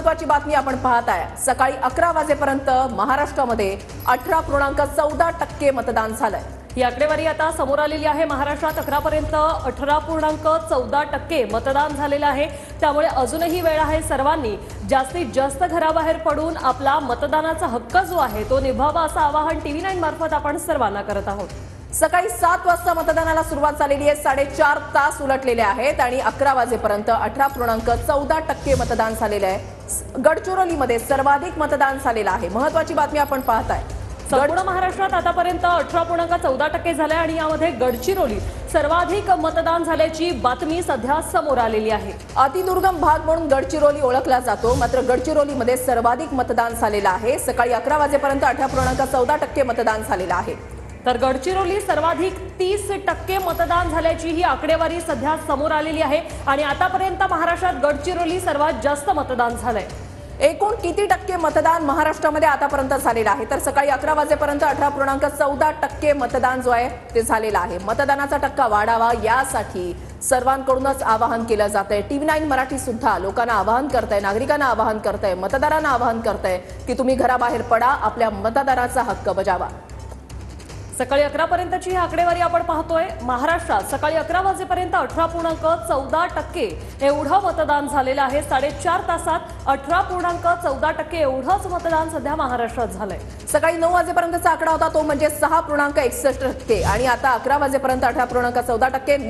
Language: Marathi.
महत्त्वाची बातमी आपण पाहताय। सकाळी 11 वाजेपर्यंत महाराष्ट्रामध्ये 18.14% मतदान झालंय। ही आकडेवारी आता समोर आलेली आहे। महाराष्ट्रात 11 पर्यंत 18.14% मतदान झालेलं आहे। त्यामुळे अजूनही वेळ आहे सर्वांनी जास्तीत जास्त घराबाहेर पडून आपला मतदानाचा हक्क जो आहे तो निभावा असं आवाहन TV9 मार्फत आपण सर्वांना करत आहोत। सकाळी 7 वाजता मतदानाला सुरुवात झालेली आहे। 4.5 तास उलटलेले आहेत आणि 11 वाजेपर्यंत 18.14% मतदान झालेलं आहे। गडचिरोलीमध्ये सर्वाधिक मतदान झालेलं आहे। महत्त्वाची बातमी आपण पाहताय। संपूर्ण महाराष्ट्रात आतापर्यंत 18.14% झाले आणि यामध्ये गडचिरोली सर्वाधिक मतदान झाल्याची बातमी सध्या समोर आलेली आहे। अतिदुर्गम भाग म्हणून गडचिरोली ओळखला जातो, मात्र गडचिरोलीमध्ये सर्वाधिक मतदान झालेलं आहे। सकाळी 11 वाजेपर्यंत 18.14% मतदान झालेलं आहे। तर गडचिरोली सर्वाधिक 30% मतदान झाल्याची ही आकडेवारी सध्या समोर आलेली आहे आणि आतापर्यंत महाराष्ट्रात गडचिरोली सर्वात जास्त मतदान झालंय। एकूण किती टक्के मतदान महाराष्ट्रामध्ये आतापर्यंत झालेलं आहे तर सकाळी 11 वाजेपर्यंत 18.14% मतदान जो आहे ते झालेलं आहे। मतदानाचा टक्का वाढावा यासाठी सर्वांकडूनच आवाहन केलं जातंय। TV9 मराठी सुद्धा लोकांना आवाहन करतंय, नागरिकांना आवाहन करतंय, मतदारांना आवाहन करतंय की तुम्ही घराबाहेर पडा, आपल्या मतदानाचा हक्क बजावा। सकाळी 11 पर्यंतची ही आकडेवारी आपण पाहतोय। महाराष्ट्रात सकाळी 11 वाजेपर्यंत 18.14% एवढं मतदान झालेलं आहे। 4.5 तासात 18.14% एवढंच मतदान सध्या महाराष्ट्रात झालंय। सकाळी 9 वाजेपर्यंतचा आकडा होता तो म्हणजे 6.61% आणि आता 11 वाजेपर्यंत 18.14%।